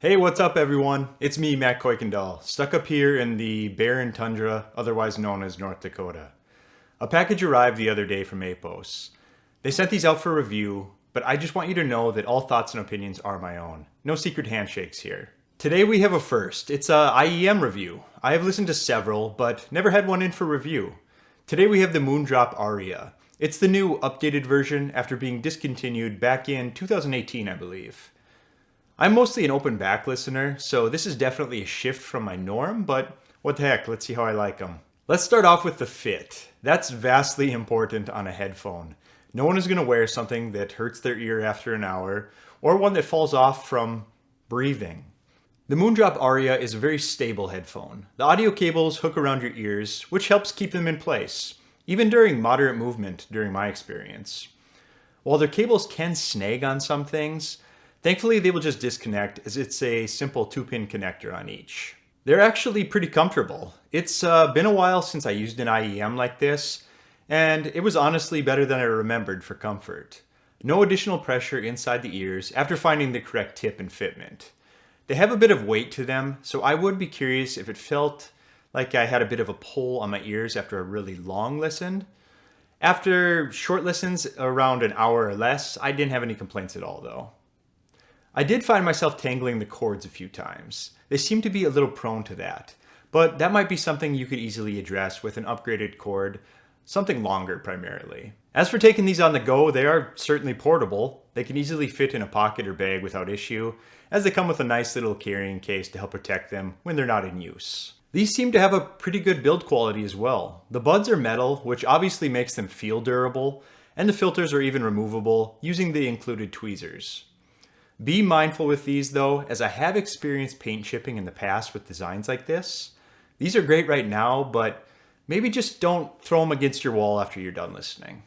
Hey, what's up everyone? It's me, Matt Kuykendall, stuck up here in the barren tundra, otherwise known as North Dakota. A package arrived the other day from Apos. They sent these out for review, but I just want you to know that all thoughts and opinions are my own. No secret handshakes here. Today we have a first. It's a IEM review. I have listened to several, but never had one in for review. Today we have the MoonDrop Aria. It's the new updated version after being discontinued back in 2018, I believe. I'm mostly an open back listener, so this is definitely a shift from my norm, but what the heck, let's see how I like them. Let's start off with the fit. That's vastly important on a headphone. No one is going to wear something that hurts their ear after an hour, or one that falls off from breathing. The MoonDrop Aria is a very stable headphone. The audio cables hook around your ears, which helps keep them in place, even during moderate movement during my experience. While their cables can snag on some things, thankfully, they will just disconnect as it's a simple 2-pin connector on each. They're actually pretty comfortable. It's been a while since I used an IEM like this, and it was honestly better than I remembered for comfort. No additional pressure inside the ears after finding the correct tip and fitment. They have a bit of weight to them, so I would be curious if it felt like I had a bit of a pull on my ears after a really long listen. After short listens around an hour or less, I didn't have any complaints at all though. I did find myself tangling the cords a few times. They seem to be a little prone to that, but that might be something you could easily address with an upgraded cord, something longer primarily. As for taking these on the go, they are certainly portable. They can easily fit in a pocket or bag without issue, as they come with a nice little carrying case to help protect them when they're not in use. These seem to have a pretty good build quality as well. The buds are metal, which obviously makes them feel durable, and the filters are even removable using the included tweezers. Be mindful with these though, as I have experienced paint chipping in the past with designs like this. These are great right now, but maybe just don't throw them against your wall after you're done listening.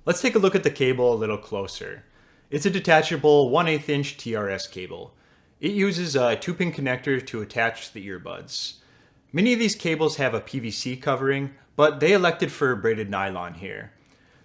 Let's take a look at the cable a little closer. It's a detachable 1/8 inch TRS cable. It uses a 2-pin connector to attach the earbuds. Many of these cables have a PVC covering, but they elected for braided nylon here.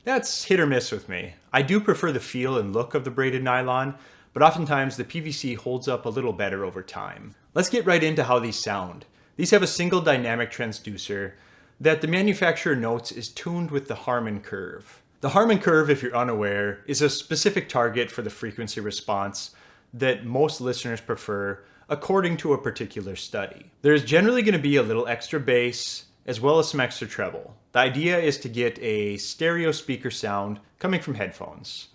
That's hit or miss with me. I do prefer the feel and look of the braided nylon, but oftentimes the PVC holds up a little better over time. Let's get right into how these sound. These have a single dynamic transducer that the manufacturer notes is tuned with the Harman curve. The Harman curve, if you're unaware, is a specific target for the frequency response that most listeners prefer according to a particular study. There's generally going to be a little extra bass as well as some extra treble. The idea is to get a stereo speaker sound coming from headphones.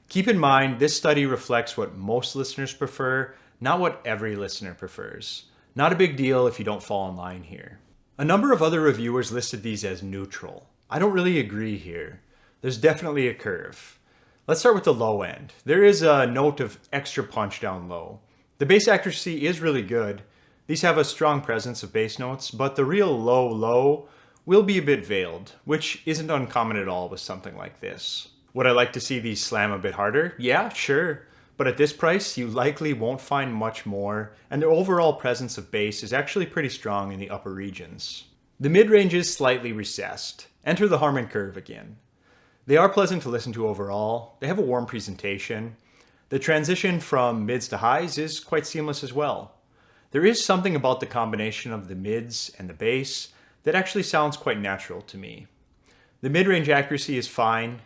Keep in mind, this study reflects what most listeners prefer, not what every listener prefers. Not a big deal if you don't fall in line here. A number of other reviewers listed these as neutral. I don't really agree here. There's definitely a curve. Let's start with the low end. There is a note of extra punch down low. The bass accuracy is really good. These have a strong presence of bass notes, but the real low will be a bit veiled, which isn't uncommon at all with something like this. Would I like to see these slam a bit harder? Yeah, sure. But at this price, you likely won't find much more, and the overall presence of bass is actually pretty strong in the upper regions. The mid-range is slightly recessed. Enter the Harman curve again. They are pleasant to listen to overall. They have a warm presentation. The transition from mids to highs is quite seamless as well. There is something about the combination of the mids and the bass that actually sounds quite natural to me. The mid-range accuracy is fine.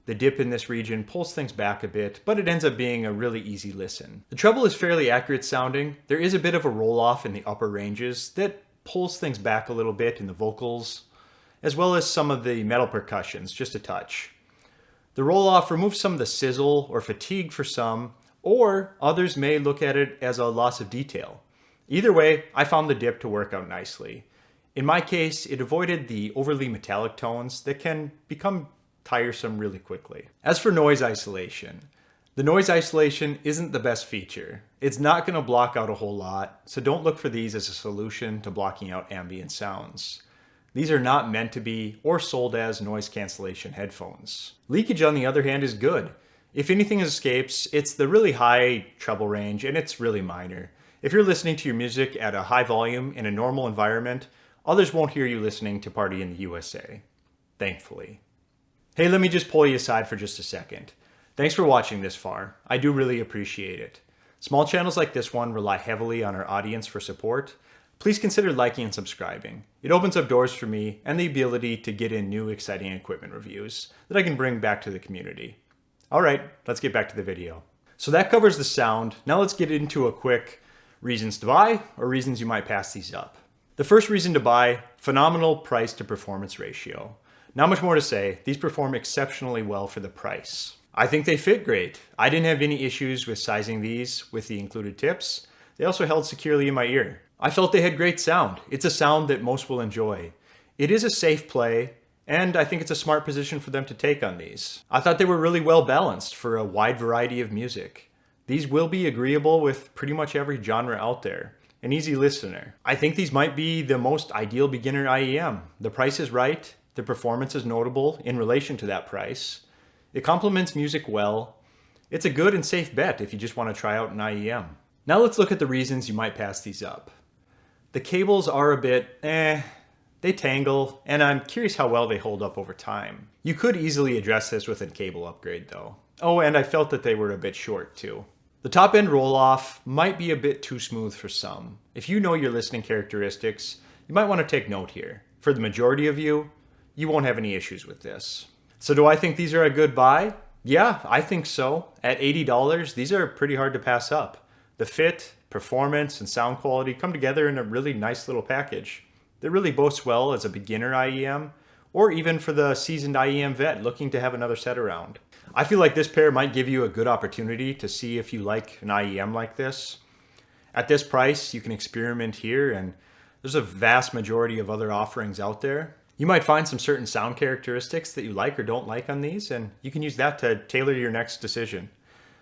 The dip in this region pulls things back a bit, but it ends up being a really easy listen. The treble is fairly accurate sounding. There is a bit of a roll-off in the upper ranges that pulls things back a little bit in the vocals, as well as some of the metal percussions, just a touch. The roll-off removes some of the sizzle or fatigue for some, or others may look at it as a loss of detail. Either way, I found the dip to work out nicely. In my case, it avoided the overly metallic tones that can become tiresome really quickly. As for noise isolation, the noise isolation isn't the best feature. It's not going to block out a whole lot, so don't look for these as a solution to blocking out ambient sounds. These are not meant to be or sold as noise cancellation headphones. Leakage, on the other hand, is good. If anything escapes, it's the really high treble range, and it's really minor. If you're listening to your music at a high volume in a normal environment, others won't hear you listening to Party in the USA. Thankfully. Hey, let me just pull you aside for just a second. Thanks for watching this far. I do really appreciate it. Small channels like this one rely heavily on our audience for support. Please consider liking and subscribing. It opens up doors for me and the ability to get in new exciting equipment reviews that I can bring back to the community. All right, let's get back to the video. So that covers the sound. Now let's get into a quick reasons to buy or reasons you might pass these up. The first reason to buy, phenomenal price to performance ratio. Not much more to say. These perform exceptionally well for the price. I think they fit great. I didn't have any issues with sizing these with the included tips. They also held securely in my ear. I felt they had great sound. It's a sound that most will enjoy. It is a safe play, and I think it's a smart position for them to take on these. I thought they were really well balanced for a wide variety of music. These will be agreeable with pretty much every genre out there. An easy listener. I think these might be the most ideal beginner IEM. The price is right, the performance is notable in relation to that price. It complements music well. It's a good and safe bet if you just want to try out an IEM. Now let's look at the reasons you might pass these up. The cables are a bit they tangle, and I'm curious how well they hold up over time. You could easily address this with a cable upgrade though. Oh, and I felt that they were a bit short too. The top end roll-off might be a bit too smooth for some. If you know your listening characteristics, you might want to take note here. For the majority of you, you won't have any issues with this. So do I think these are a good buy? Yeah, I think so. At $80, these are pretty hard to pass up. The fit, performance, and sound quality come together in a really nice little package. That really boasts well as a beginner IEM, or even for the seasoned IEM vet looking to have another set around. I feel like this pair might give you a good opportunity to see if you like an IEM like this. At this price, you can experiment here, and there's a vast majority of other offerings out there. You might find some certain sound characteristics that you like or don't like on these, and you can use that to tailor your next decision.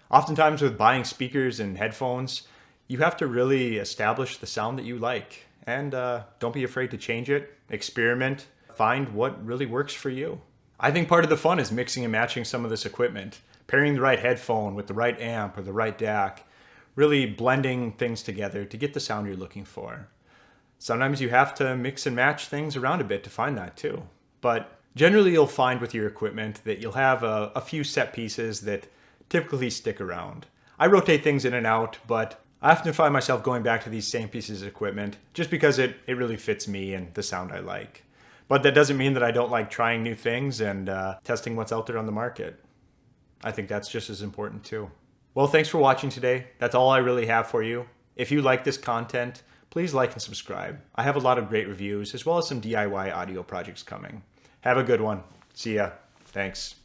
Oftentimes with buying speakers and headphones, you have to really establish the sound that you like, and don't be afraid to change it, experiment, find what really works for you. I think part of the fun is mixing and matching some of this equipment, pairing the right headphone with the right amp or the right DAC, really blending things together to get the sound you're looking for. Sometimes you have to mix and match things around a bit to find that too. But generally you'll find with your equipment that you'll have a few set pieces that typically stick around. I rotate things in and out, but I often find myself going back to these same pieces of equipment just because it really fits me and the sound I like. But that doesn't mean that I don't like trying new things and testing what's out there on the market. I think that's just as important too. Well, thanks for watching today. That's all I really have for you. If you like this content, please like and subscribe. I have a lot of great reviews as well as some DIY audio projects coming. Have a good one. See ya. Thanks.